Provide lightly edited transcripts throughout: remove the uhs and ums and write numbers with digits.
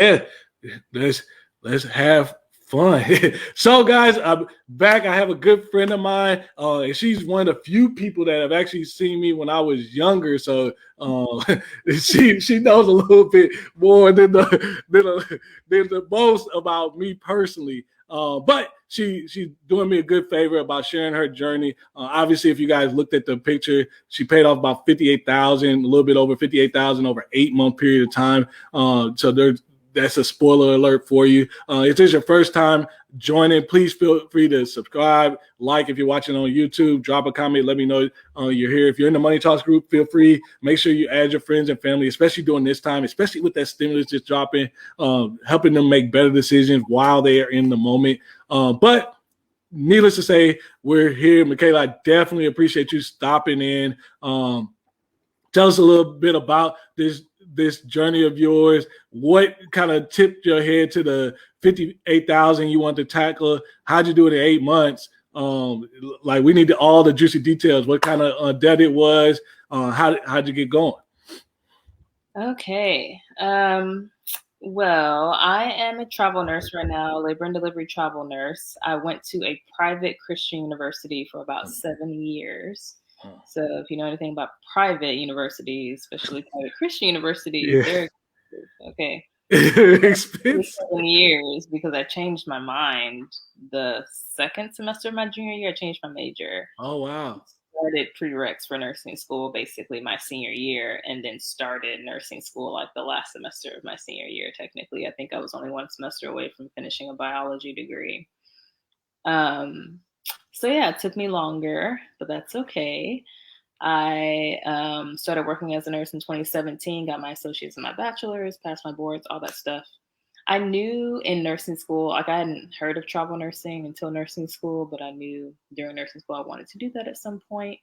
yeah, let's have fun. So, guys, I'm back. I have a good friend of mine, and she's one of the few people that have actually seen me when I was younger. So, she knows a little bit more than the most about me personally. But she's doing me a good favor about sharing her journey. Obviously, if you guys looked at the picture, she paid off about 58,000, a little bit over 58,000 over 8 month period of time. So that's a spoiler alert for you. If this is your first time joining, please feel free to subscribe, like if you're watching on YouTube, drop a comment, let me know you're here. If you're in the Money Talks group, feel free. Make sure you add your friends and family, especially during this time, especially with that stimulus just dropping, helping them make better decisions while they are in the moment. But needless to say, we're here. Michaela, I definitely appreciate you stopping in. Tell us a little bit about this journey of yours. What kind of tipped your head to the 58,000 you want to tackle? How'd you do it in 8 months? Like we need all the juicy details. What kind of debt it was? How'd you get going? Okay. Well, I am a travel nurse right now, labor and delivery travel nurse. I went to a private Christian university for about 7 years. So if you know anything about private universities, especially private Christian universities, Yeah. they're expensive. Okay. Expensive. 7 years because I changed my mind the second semester of my junior year. I changed my major. Oh, wow. Started prereqs for nursing school basically my senior year, and then started nursing school like the last semester of my senior year. Technically, I think I was only one semester away from finishing a biology degree. So yeah, it took me longer, but that's okay. I started working as a nurse in 2017, got my associates and my bachelor's, passed my boards, all that stuff. I knew in nursing school, like I hadn't heard of travel nursing until nursing school, but I knew during nursing school I wanted to do that at some point.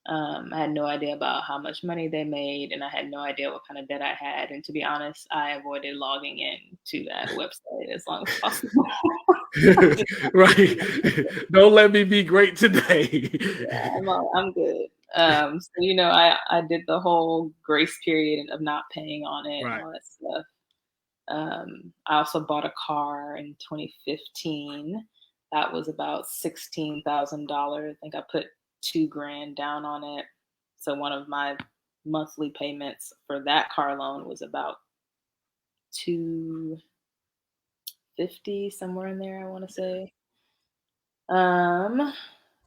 I had no idea about how much money they made, and I had no idea what kind of debt I had. And to be honest, I avoided logging in to that website as long as possible. Right. Don't let me be great today. Yeah, I'm good. So I did the whole grace period of not paying on it and Right. all that stuff. I also bought a car in 2015. That was about $16,000. I think I put $2,000 down on it. So one of my monthly payments for that car loan was about $250, somewhere in there, I want to say.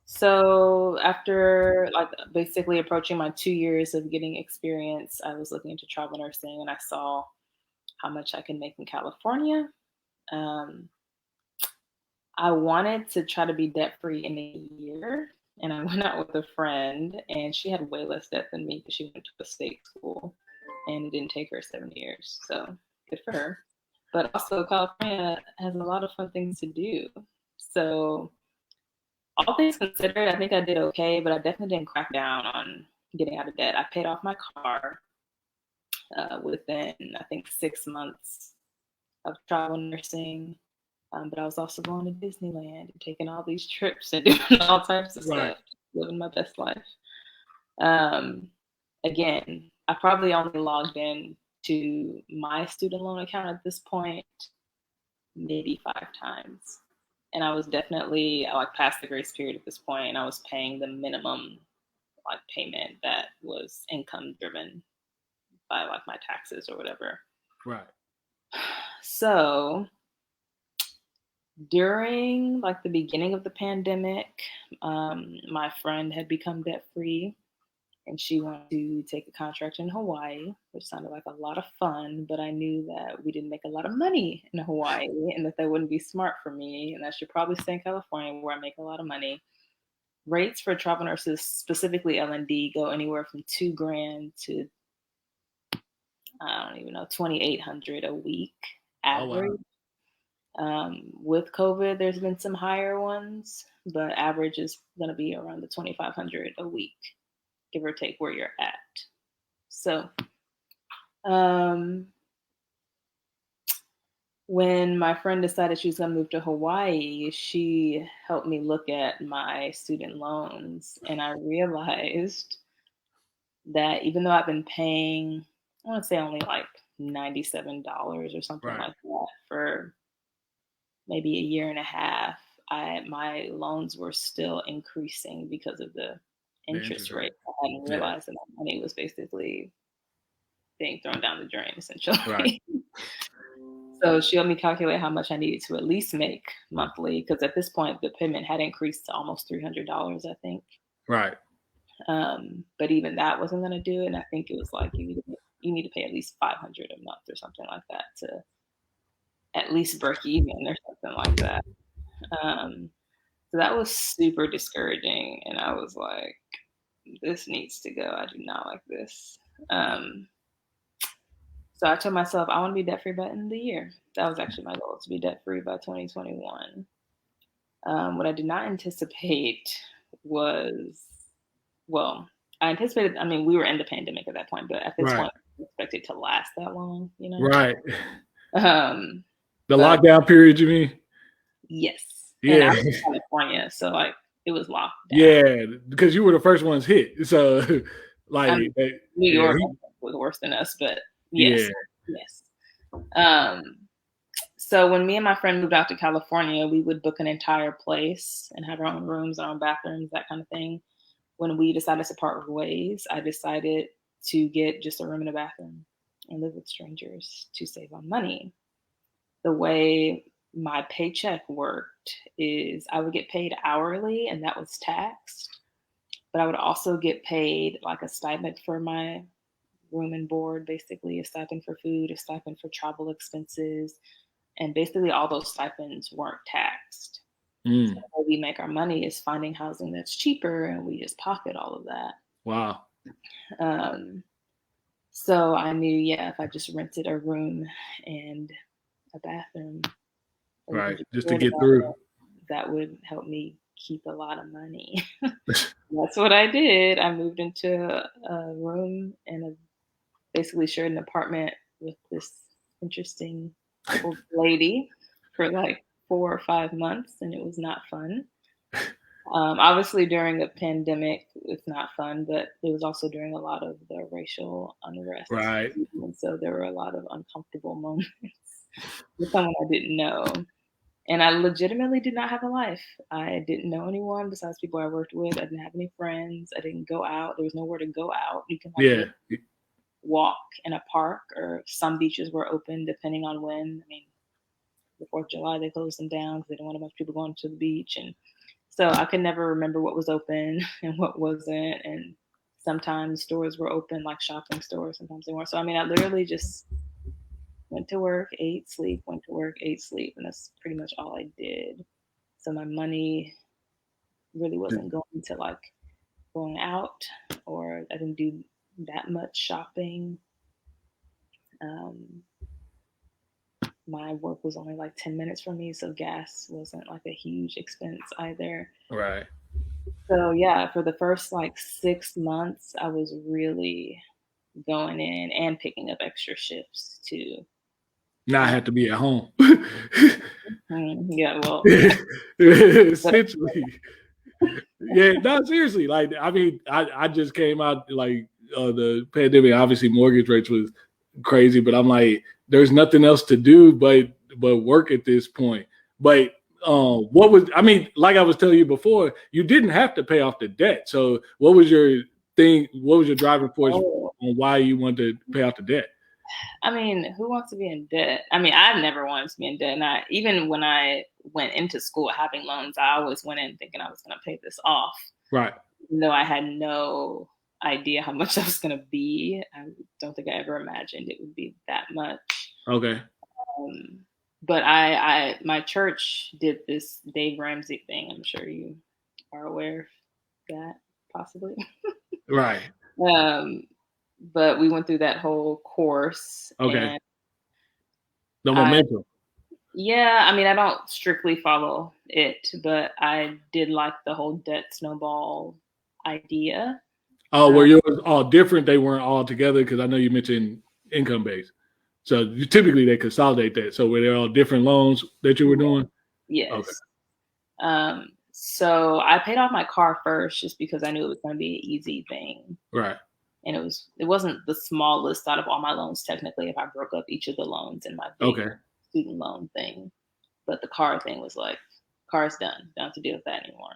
So after like basically approaching my 2 years of getting experience, I was looking into travel nursing, and I saw how much I can make in California. I wanted to try to be debt free in a year, and I went out with a friend, and she had way less debt than me because she went to a state school, and it didn't take her 7 years. So good for her. But also, California has a lot of fun things to do. So all things considered, I think I did okay, but I definitely didn't crack down on getting out of debt. I paid off my car within, I think, 6 months of travel nursing. But I was also going to Disneyland and taking all these trips and doing all types of Right. stuff, living my best life. Again, I probably only logged in to my student loan account at this point maybe 5 times. And I was definitely like past the grace period at this point, and I was paying the minimum like payment that was income driven by like my taxes or whatever. Right. So during like the beginning of the pandemic, my friend had become debt free, and she wanted to take a contract in Hawaii, which sounded like a lot of fun, but I knew that we didn't make a lot of money in Hawaii and that wouldn't be smart for me, and I should probably stay in California where I make a lot of money. Rates for travel nurses, specifically L&D, go anywhere from $2,000 to I don't even know, 2,800 a week average. Oh, wow. With COVID, there's been some higher ones, but average is going to be around the 2,500 a week, give or take where you're at. So, when my friend decided she was going to move to Hawaii, she helped me look at my student loans, and I realized that even though I've been paying, I want to say only like $97 or something Right. like that for maybe a year and a half. My loans were still increasing because of the The interest interest rate. rate. I hadn't Yeah. realized that my money was basically being thrown down the drain, Right. essentially. So she helped me calculate how much I needed to at least make monthly, because at this point the payment had increased to almost $300, I think. Right. But even that wasn't going to do it. And I think it was like you need to pay at least $500 a month or something like that to at least break even or something like that. So that was super discouraging, and I was like, this needs to go. I do not like this. So I told myself I want to be debt free by the end of the year. That was actually my goal, to be debt free by 2021. What I did not anticipate was, well, I anticipated, I mean, we were in the pandemic at that point, but at this Right. point, I expected it to last that long, you know? Right. Um, The but lockdown period, you mean? yes. And I Yeah. was in California, so like it was locked down. Yeah, because you were the first ones hit. So, like, I mean, New yeah, York was worse than us, but yeah, yes. So when me and my friend moved out to California, we would book an entire place and have our own rooms, our own bathrooms, that kind of thing. When we decided to part ways, I decided to get just a room and a bathroom and live with strangers to save on money. The way my paycheck worked is I would get paid hourly, and that was taxed, but I would also get paid like a stipend for my room and board, basically a stipend for food, a stipend for travel expenses, and basically all those stipends weren't taxed. So Mm, the way we make our money is finding housing that's cheaper, and we just pocket all of that. wow, Um, so I knew, yeah, if I just rented a room and a bathroom, or even right, just just to cared get about through. it, that would help me keep a lot of money. That's what I did. I moved into a room and basically shared an apartment with this interesting old lady for like 4 or 5 months, and it was not fun. Obviously, during a pandemic, it's not fun, but it was also during a lot of the racial unrest. Right, And so there were a lot of uncomfortable moments with someone I didn't know. And I legitimately did not have a life. I didn't know anyone besides people I worked with. I didn't have any friends. I didn't go out. There was nowhere to go out. You can like yeah, walk in a park, or some beaches were open depending on when. I mean, the 4th of July, they closed them down because they didn't want a bunch of people going to the beach. And so I could never remember what was open and what wasn't. And sometimes stores were open, like shopping stores. Sometimes they weren't. So, I mean, I literally just went to work, ate, sleep, went to work, ate, sleep. And that's pretty much all I did. So my money really wasn't going to like going out, or I didn't do that much shopping. Um, my work was only like 10 minutes from me, so gas wasn't like a huge expense either. right. So yeah, for the first like 6 months, I was really going in and picking up extra shifts too. Now I have to be at home. Yeah, well, yeah. Essentially, yeah. No, seriously. Like, I mean, I just came out like the pandemic. Obviously, mortgage rates was crazy, but I'm like, there's nothing else to do but work at this point. But what was, I mean, like I was telling you before, you didn't have to pay off the debt. So what was your thing? What was your driving force Oh, on why you wanted to pay off the debt? I mean, who wants to be in debt? I mean, I've never wanted to be in debt. And even when I went into school having loans, I always went in thinking I was going to pay this off. Right. Even though I had no idea how much that was going to be. I don't think I ever imagined it would be that much. Okay. But my church did this Dave Ramsey thing. I'm sure you are aware of that, possibly. Right. But we went through that whole course, Okay. and The momentum. yeah, I mean, I don't strictly follow it, but I did like the whole debt snowball idea. Oh, were yours all different? They weren't all together, because I know you mentioned income based. So typically they consolidate that. So were they all different loans that you were doing? Yes. Okay. So I paid off my car first just because I knew it was going to be an easy thing. Right. And it wasn't the smallest out of all my loans, technically, if I broke up each of the loans in my big student loan thing. But the car thing was like, car's done. Don't have to deal with that anymore.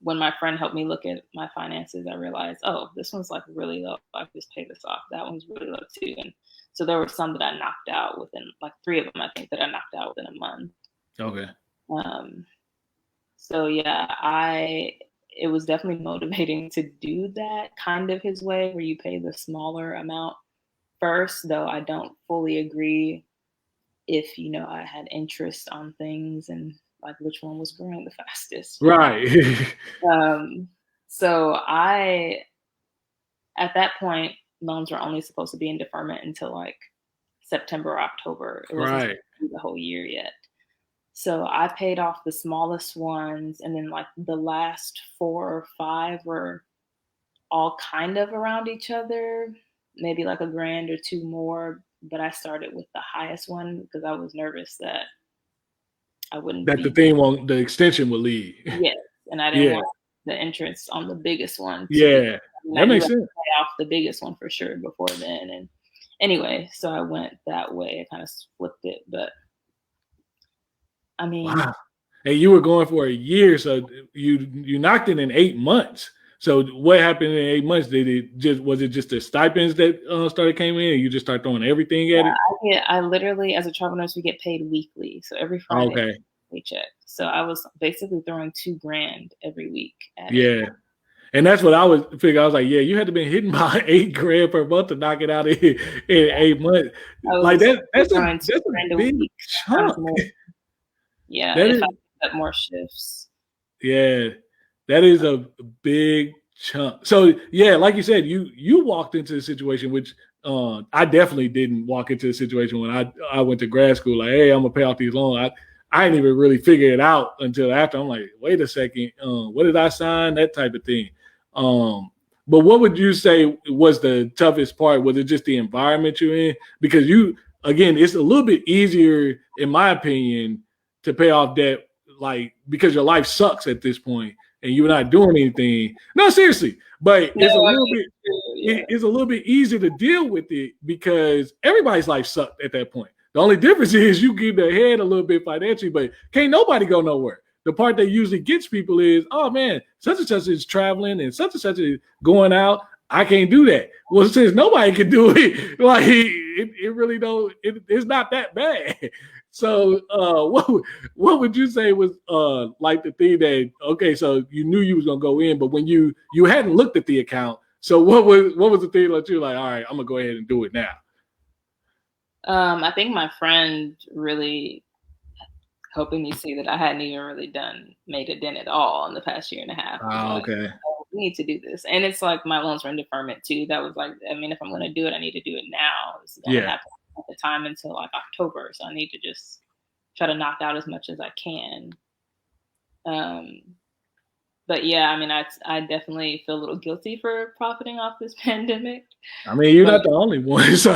When my friend helped me look at my finances, I realized, oh, this one's like really low. I just pay this off. That one's really low too. And so there were some that I knocked out within, like 3 of them, I think, that I knocked out within a month. Okay. So yeah, it was definitely motivating to do that kind of his way, where you pay the smaller amount first, though I don't fully agree if, I had interest on things and like which one was growing the fastest. Right. So at that point, loans were only supposed to be in deferment until like September or October. It wasn't supposed to be the whole year yet. So I paid off the smallest ones, and then like the last 4 or 5 were all kind of around each other, maybe like $1,000 or $2,000 more. But I started with the highest one because I was nervous that I wouldn't. That the extension would lead. Yes, and I didn't want the interest on the biggest one. Yeah, that makes sense. Pay off the biggest one for sure before then, and anyway, so I went that way. I kind of flipped it, but. I mean, wow. And you were going for a year, so you knocked it in 8 months. So what happened in 8 months? Was it just the stipends that started came in, and you just start throwing everything at it? I literally, as a travel nurse, we get paid weekly, so every Friday paycheck. So I was basically throwing $2,000 every week. And that's what I was figuring. I was like, you had to be hitting by $8,000 per month to knock it out in 8 months. Like that's a big chunk. Yeah, if I pick up more shifts. Yeah, that is a big chunk. So yeah, like you said, you walked into a situation which I definitely didn't walk into a situation when I went to grad school. Like, hey, I'm gonna pay off these loans. I didn't even really figure it out until after. I'm like, wait a second, what did I sign? That type of thing. But what would you say was the toughest part? Was it just the environment you're in? Because again, it's a little bit easier, in my opinion, to pay off debt, like, because your life sucks at this point and you're not doing anything. No, seriously, but it's a little bit easier to deal with it because everybody's life sucked at that point. The only difference is you get ahead a little bit financially, but can't nobody go nowhere. The part that usually gets people is, oh man, such and such is traveling and such is going out. I can't do that. Well, since nobody can do it, like it really don't. It's not that bad. So what would you say was like the thing that, okay, so you knew you was gonna go in, but when you hadn't looked at the account, so what was the thing that you're like, all right, I'm gonna go ahead and do it now? I think my friend really helping me see that I hadn't even really made a dent at all in the past year and a half. Okay. Oh, we need to do this. And it's like my loans were in deferment too. That was like, I mean, if I'm going to do it, I need to do it now. This is going to happen at the time until like October. So I need to just try to knock out as much as I can. But yeah, I mean, I definitely feel a little guilty for profiting off this pandemic. I mean, you're not the only one, so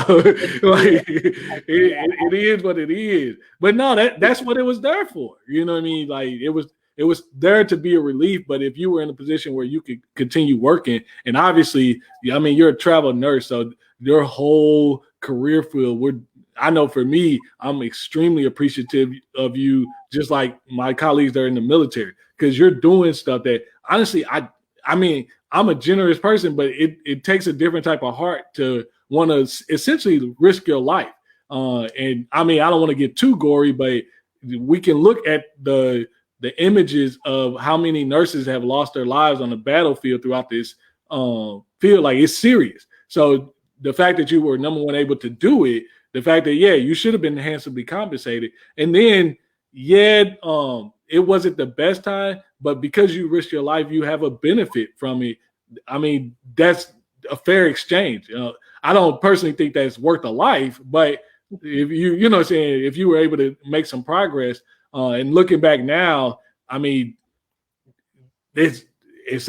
like it is what it is. But no, that's what it was there for. You know what I mean? Like it was there to be a relief. But if you were in a position where you could continue working, and obviously, I mean, you're a travel nurse, so your whole career field, I know for me, I'm extremely appreciative of you, just like my colleagues that are in the military, because you're doing stuff that honestly, I mean, I'm a generous person, but it takes a different type of heart to want to essentially risk your life. And I mean, I don't want to get too gory, but we can look at the images of how many nurses have lost their lives on the battlefield throughout this field. Like, it's serious. So the fact that you were, number one, able to do it, the fact that, you should have been handsomely compensated. And then, it wasn't the best time, but because you risked your life, you have a benefit from it. I mean, that's a fair exchange. I don't personally think that's worth a life, but if you know what I'm saying, if you were able to make some progress, and looking back now, I mean, it's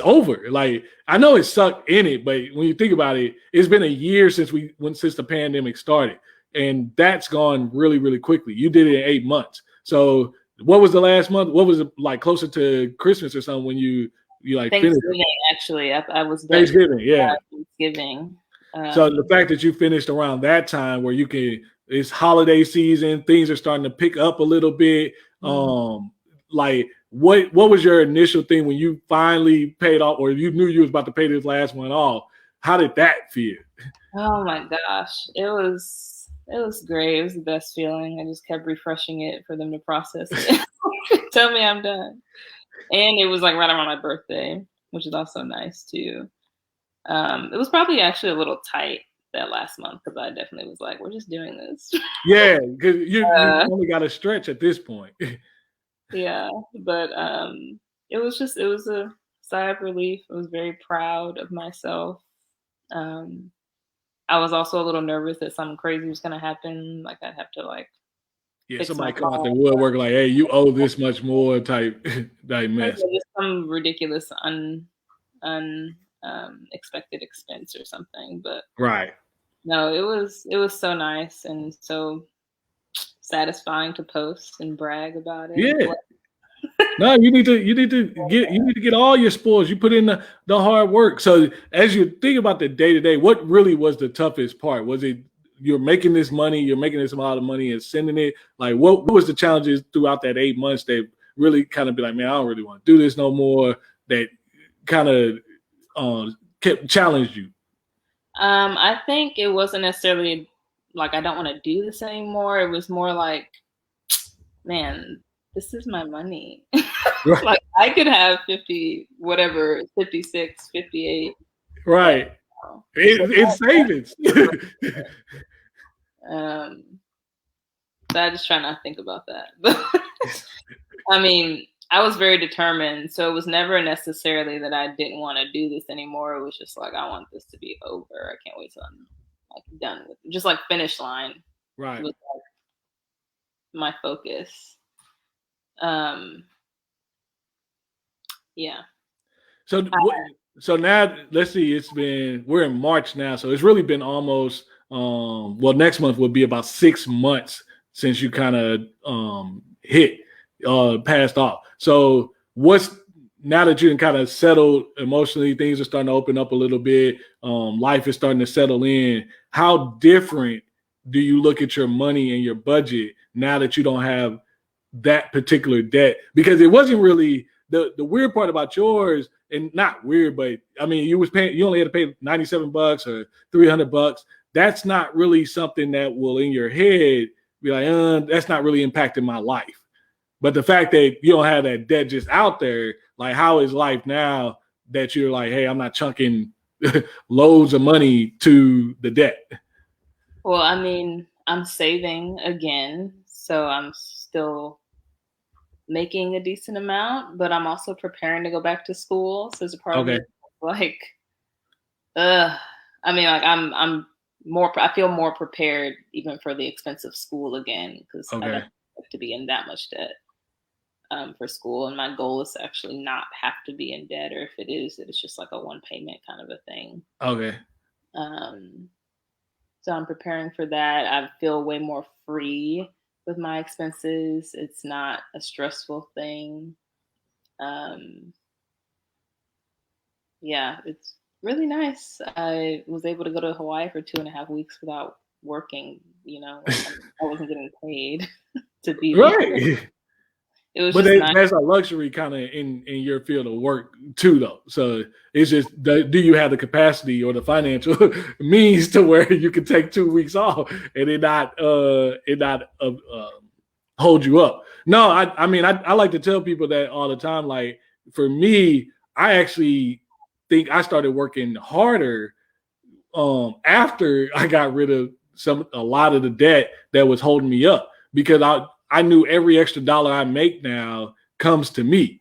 over. Like, I know it sucked in it, but when you think about it, it's been a year since the pandemic started, and that's gone really, really quickly. You did it in 8 months. So what was the last month? What was it like, closer to Christmas or something, when you you like finished Thanksgiving, actually. I was done Thanksgiving, yeah. Thanksgiving. So the fact that you finished around that time where it's holiday season, things are starting to pick up a little bit. Like what was your initial thing when you finally paid off, or you knew you was about to pay this last one off? How did that feel? Oh my gosh, it was great. It was the best feeling. I just kept refreshing it for them to process it. Tell me I'm done. And it was like right around my birthday, which is also nice too. It was probably actually a little tight that last month because I definitely was like, we're just doing this. Yeah, because you only got to stretch at this point. Yeah, but it was a sigh of relief. I was very proud of myself. I was also a little nervous that something crazy was gonna happen. Like I'd have to fix somebody my come out car. the woodwork like, hey, you owe this much more type mess. Just some ridiculous expected expense or something. But Right. no, it was so nice and so satisfying to post and brag about it. Yeah. No, you need to get all your spoils. You put in the hard work. So as you think about the day to day, what really was the toughest part? Was it you're making this amount of money and sending it? Like what was the challenges throughout that 8 months that really kind of be like, man, I don't really want to do this no more, that kind of kept challenged you? I think it wasn't necessarily like I don't want to do this anymore. It was more like, man, this is my money. Right. Like I could have 50, whatever, 56, 58. Right. It's savings. So I just try not to think about that. I mean, I was very determined. So it was never necessarily that I didn't want to do this anymore. It was just like, I want this to be over. I can't wait till I'm done with it. Just like finish line. Right. Was my focus. Yeah. So now let's see, we're in March now. So it's really been almost next month will be about 6 months since you kind of passed off. So now that you can kind of settle emotionally, things are starting to open up a little bit. Life is starting to settle in. How different do you look at your money and your budget now that you don't have that particular debt? Because it wasn't really the weird part about yours, and not weird, but I mean, you only had to pay $97 or $300. That's not really something that will in your head be like, that's not really impacting my life. But the fact that you don't have that debt just out there, like how is life now that you're like, hey, I'm not chunking loads of money to the debt? Well, I mean, I'm saving again, so I'm still making a decent amount, but I'm also preparing to go back to school. So there's a part of me I mean, like I feel more prepared even for the expense of school again because I don't have to be in that much debt for school. And my goal is to actually not have to be in debt, or if it is, that it's just like a one payment kind of a thing. Okay. So I'm preparing for that. I feel way more free with my expenses. It's not a stressful thing. Yeah, it's really nice. I was able to go to Hawaii for 2.5 weeks without working. I wasn't getting paid to be there. Right. It was nice. That's a luxury kind of in your field of work too, though. So it's just, do you have the capacity or the financial means to where you can take 2 weeks off and it not hold you up? No, I mean, I like to tell people that all the time. Like for me, I actually think I started working harder after I got rid of a lot of the debt that was holding me up, because I knew every extra dollar I make now comes to me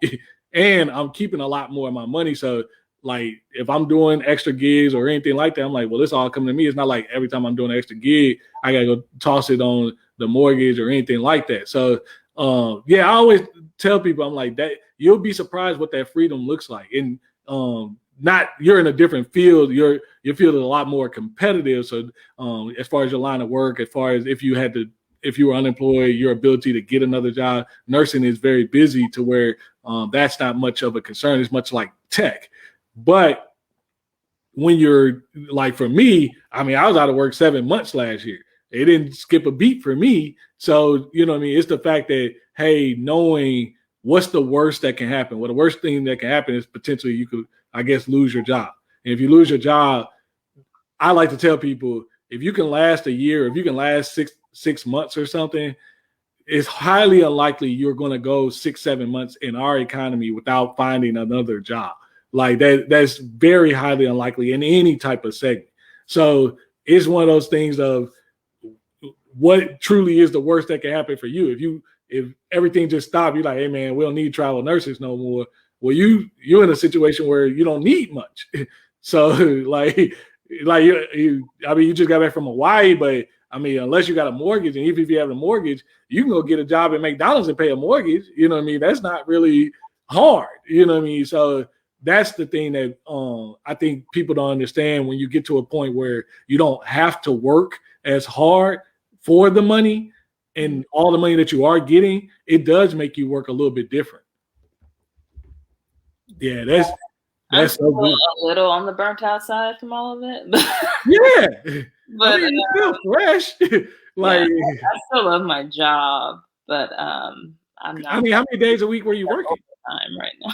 and I'm keeping a lot more of my money. So like if I'm doing extra gigs or anything like that, I'm like, well, this all coming to me. It's not like every time I'm doing an extra gig, I got to go toss it on the mortgage or anything like that. So I always tell people, I'm like, that you'll be surprised what that freedom looks like. And you're in a different field. Your field is a lot more competitive. So as far as your line of work, as far as if you had to if you were unemployed, your ability to get another job. Nursing is very busy to where that's not much of a concern. It's much like tech. But when you're like, for me, I mean, I was out of work 7 months last year. It didn't skip a beat for me. So, you know what I mean? It's the fact that, hey, knowing what's the worst that can happen. Well, the worst thing that can happen is potentially you could, I guess, lose your job. And if you lose your job, I like to tell people, if you can last a year, if you can last six months or something, it's highly unlikely you're going to go 6-7 months in our economy without finding another job. Like that's very highly unlikely in any type of segment. So it's one of those things of what truly is the worst that can happen for you. If everything just stopped, you're like, hey man, we don't need travel nurses no more. Well, you're in a situation where you don't need much. So like I mean, you just got back from Hawaii, but I mean, unless you got a mortgage, and even if you have a mortgage, you can go get a job at McDonald's and pay a mortgage. You know what I mean? That's not really hard. You know what I mean? So that's the thing that I think people don't understand when you get to a point where you don't have to work as hard for the money and all the money that you are getting, it does make you work a little bit different. Yeah, that's so good. A little on the burnt out side from all of it. Yeah. But I mean, you feel fresh. Like, yeah, I still love my job, but I'm not. I mean, how many days a week were you working? Time right now.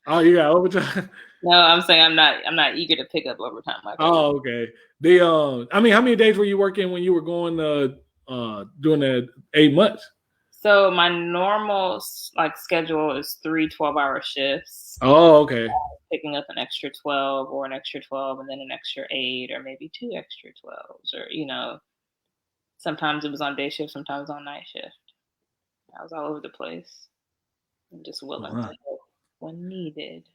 Oh, you got overtime. No, I'm saying I'm not eager to pick up overtime. Oh, okay. I mean, how many days were you working when you were going doing the 8 months? So my normal schedule is 3 12-hour shifts. Oh, okay. Picking up an extra 12 or an extra 12 and then an extra 8 or maybe 2 extra 12s, or sometimes it was on day shift, sometimes on night shift. I was all over the place. I'm just willing to help when needed.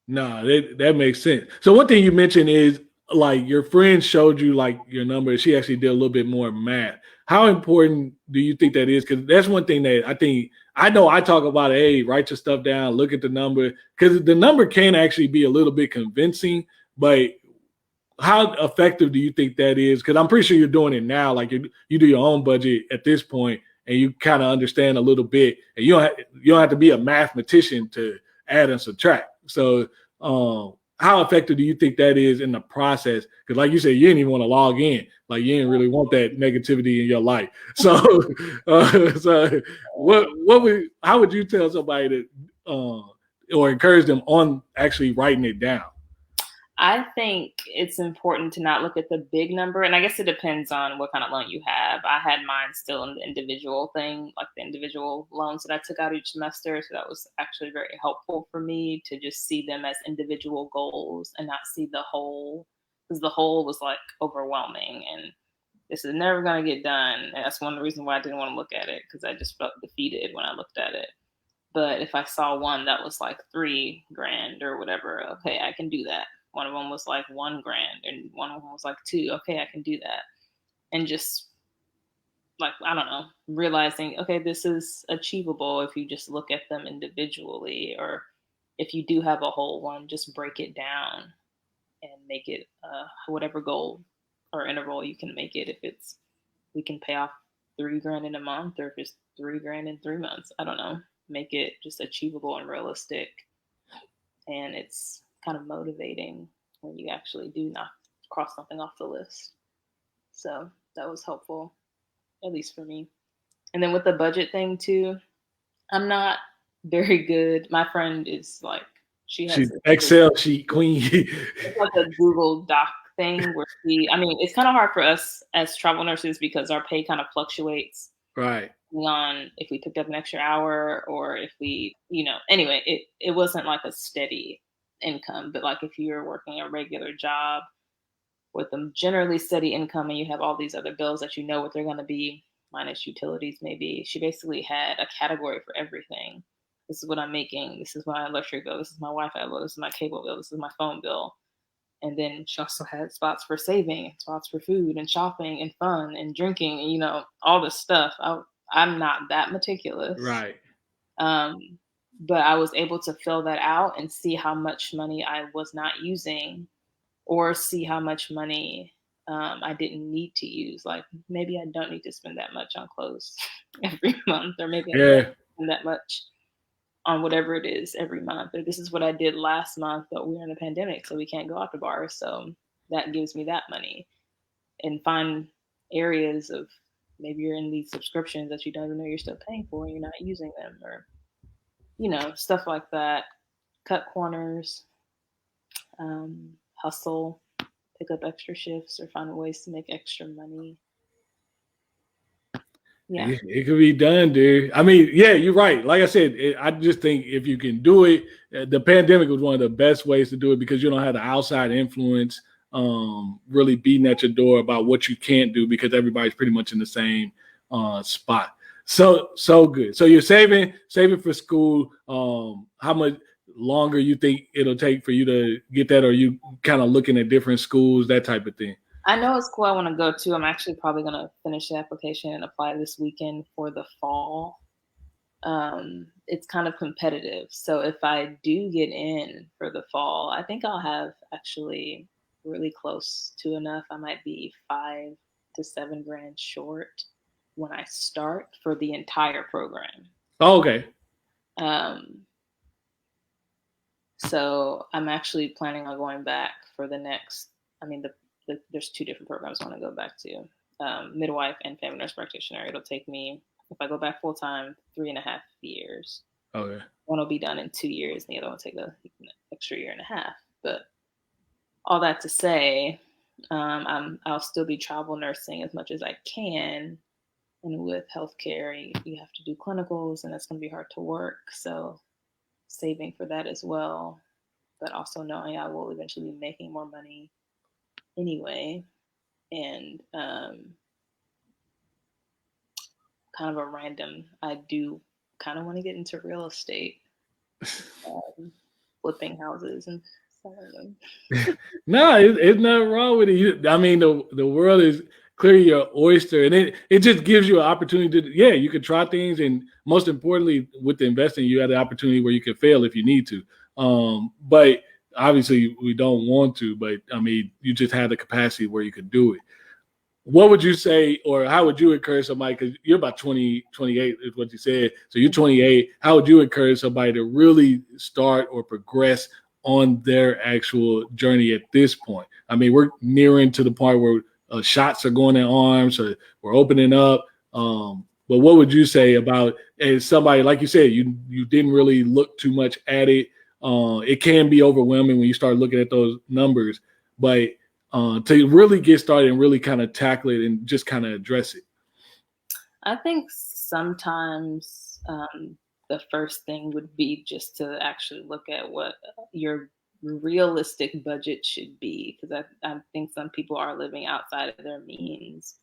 No, that makes sense. So one thing you mentioned is like your friend showed you like your number. She actually did a little bit more math. How important do you think that is? Because that's one thing that I know I talk about, hey, write your stuff down, look at the number, because the number can actually be a little bit convincing, but how effective do you think that is? Because I'm pretty sure you're doing it now. Like you do your own budget at this point and you kind of understand a little bit, and you don't have to be a mathematician to add and subtract. So how effective do you think that is in the process? Because like you said, you didn't even want to log in. Like you didn't really want that negativity in your life. So, how would you tell somebody that or encourage them on actually writing it down? I think it's important to not look at the big number. And I guess it depends on what kind of loan you have. I had mine still in the individual thing, like the individual loans that I took out each semester. So that was actually very helpful for me to just see them as individual goals and not see the whole, because the whole was like overwhelming and this is never going to get done. And that's one of the reasons why I didn't want to look at it, because I just felt defeated when I looked at it. But if I saw one that was like $3,000 or whatever, okay, I can do that. One of them was like $1,000 and one of them was like $2,000. Okay, I can do that. And just like, I don't know, realizing, okay, this is achievable if you just look at them individually, or if you do have a whole one, just break it down and make it whatever goal or interval you can make it. If it's, we can pay off $3,000 in a month, or if it's $3,000 in 3 months, I don't know, make it just achievable and realistic. And it's kind of motivating when you actually do not cross something off the list. So that was helpful, at least for me. And then with the budget thing too, I'm not very good. My friend is like, she's Excel sheet queen. It's like a Google Doc thing where it's kind of hard for us as travel nurses because our pay kind of fluctuates. Right. On if we picked up an extra hour or if we, anyway, it wasn't like a steady income. But like if you're working a regular job with a generally steady income and you have all these other bills that you know what they're going to be, minus utilities maybe, she basically had a category for everything. This is what I'm making. This is my electric bill. This is my Wi-Fi bill. This is my cable bill. This is my phone bill. And then she also had spots for saving, spots for food and shopping and fun and drinking and, all this stuff. I'm not that meticulous. Right. But I was able to fill that out and see how much money I was not using, or see how much money I didn't need to use. Like maybe I don't need to spend that much on clothes every month, or maybe I don't spend that much on whatever it is every month. Or this is what I did last month, but we're in a pandemic, so we can't go out to bars. So that gives me that money. And find areas of maybe you're in these subscriptions that you don't even know you're still paying for and you're not using them, or stuff like that. Cut corners, hustle, pick up extra shifts, or find ways to make extra money. Yeah, it could be done, dude. I mean, yeah, you're right. Like I said, I just think if you can do it, the pandemic was one of the best ways to do it because you don't have the outside influence really beating at your door about what you can't do because everybody's pretty much in the same spot. So good. So you're saving for school. How much longer you think it'll take for you to get that? Or are you kind of looking at different schools, that type of thing? I know a school I want to go to. I'm actually probably going to finish the application and apply this weekend for the fall. It's kind of competitive. So if I do get in for the fall, I think I'll have actually really close to enough. I might be $5,000 to $7,000 short when I start for the entire program. Oh, okay. So I'm actually planning on going back for the next, there's two different programs I want to go back to, midwife and family nurse practitioner. It'll take me, if I go back full time, 3.5 years. Okay. One will be done in 2 years, and the other one will take an extra 1.5 years. But all that to say, I'll still be travel nursing as much as I can. And with healthcare, you have to do clinicals, and that's going to be hard to work. So saving for that as well, but also knowing I will eventually be making more money anyway. And kind of a random, I do kind of want to get into real estate, flipping houses and selling them. No, it's nothing wrong with it. I mean, the world is clearly your oyster, and it just gives you an opportunity to, you can try things, and most importantly, with the investing, you have the opportunity where you can fail if you need to. But obviously, we don't want to. But I mean, you just have the capacity where you could do it. What would you say, or how would you encourage somebody, because you're about 20, 28 is what you said, so you're 28, how would you encourage somebody to really start or progress on their actual journey at this point? I mean, we're nearing to the point where shots are going in arms, or we're opening up. But what would you say about, as somebody, like you said, you didn't really look too much at it. It can be overwhelming when you start looking at those numbers, but to really get started and really kind of tackle it and just kind of address it? I think sometimes the first thing would be just to actually look at what your realistic budget should be, because I think some people are living outside of their means,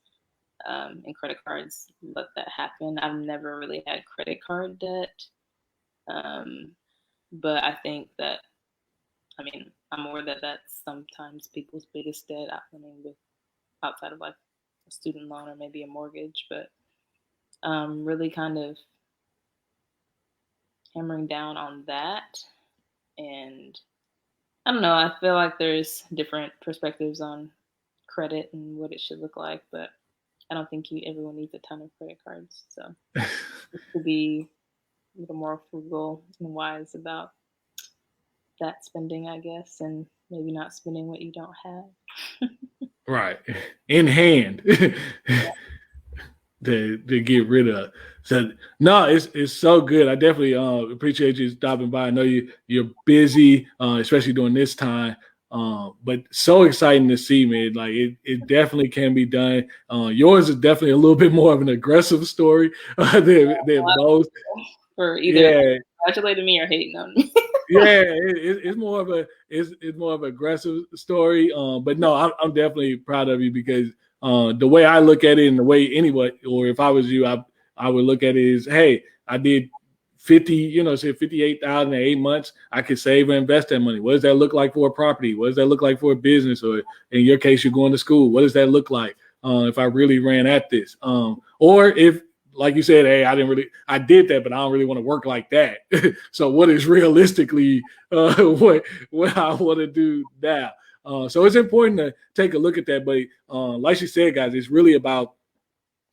and credit cards let that happen. I've never really had credit card debt, but I think that, I'm aware that that's sometimes people's biggest debt. With outside of like a student loan or maybe a mortgage, but really kind of hammering down on that. And I don't know, I feel like there's different perspectives on credit and what it should look like, but I don't think everyone needs a ton of credit cards. So to be a little more frugal and wise about that spending, I guess, and maybe not spending what you don't have. Right. In hand. Yeah. to get rid of. So no, it's so good. I definitely appreciate you stopping by. I know you're busy, especially during this time. But so exciting to see, man. Like it definitely can be done. Yours is definitely a little bit more of an aggressive story than most. For either congratulating me or hating on me. Yeah, it's more of an aggressive story. But no, I'm definitely proud of you, because the way I look at it, and the way anyone, or if I was you, I would look at it is, hey, I did 58,000 in 8 months. I could save and invest that money. What does that look like for a property? What does that look like for a business? Or in your case, you're going to school. What does that look like if I really ran at this? Or if, like you said, hey, I did that, but I don't really want to work like that. So what is realistically what I want to do now? So it's important to take a look at that. But like she said, guys, it's really about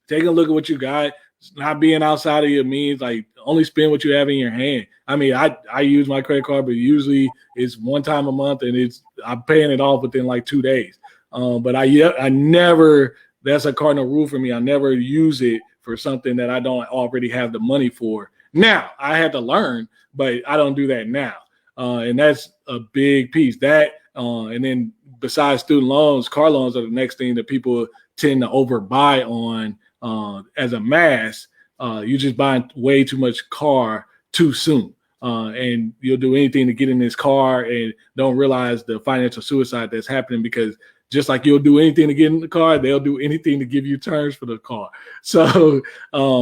taking a look at what you got, not being outside of your means, like only spend what you have in your hand. I mean, I use my credit card, but usually it's one time a month and I'm paying it off within like 2 days. But I never, that's a cardinal rule for me. I never use it for something that I don't already have the money for. Now, I had to learn, but I don't do that now. And that's a big piece. That and then besides student loans, car loans are the next thing that people tend to overbuy on as a mass. You're just buying way too much car too soon. And you'll do anything to get in this car and don't realize the financial suicide that's happening, because just like you'll do anything to get in the car, they'll do anything to give you terms for the car. So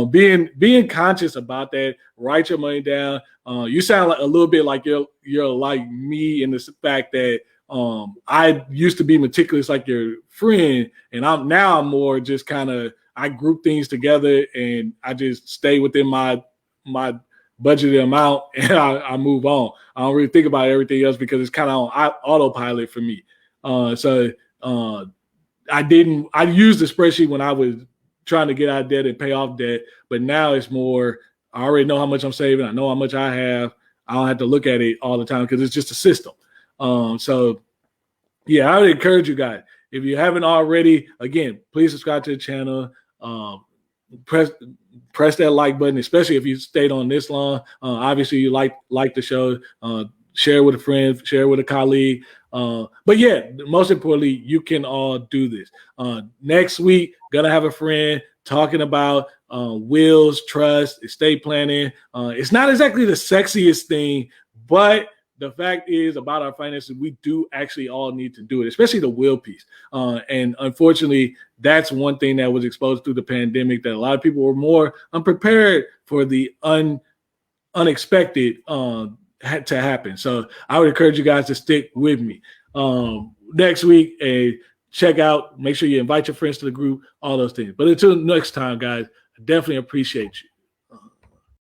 being conscious about that, write your money down. You sound like a little bit like you're like me in the fact that I used to be meticulous like your friend, and I'm more just kind of, I group things together and I just stay within my budgeted amount and I move on. I don't really think about everything else because it's kind of on autopilot for me. I used the spreadsheet when I was trying to get out of debt and pay off debt, but now it's more, I already know how much I'm saving. I know how much I have. I don't have to look at it all the time because it's just a system. So yeah, I would encourage you guys, if you haven't already, again, please subscribe to the channel. Press that like button, especially if you stayed on this long. Obviously, you like the show. Share with a friend, share with a colleague. But yeah, most importantly, you can all do this. Next week, gonna have a friend talking about wills, trust, estate planning. It's not exactly the sexiest thing, but the fact is about our finances, we do actually all need to do it, especially the will piece. And unfortunately, that's one thing that was exposed through the pandemic, that a lot of people were more unprepared for the unexpected to happen. So I would encourage you guys to stick with me. Next week, check out, make sure you invite your friends to the group, all those things. But until next time, guys, I definitely appreciate you.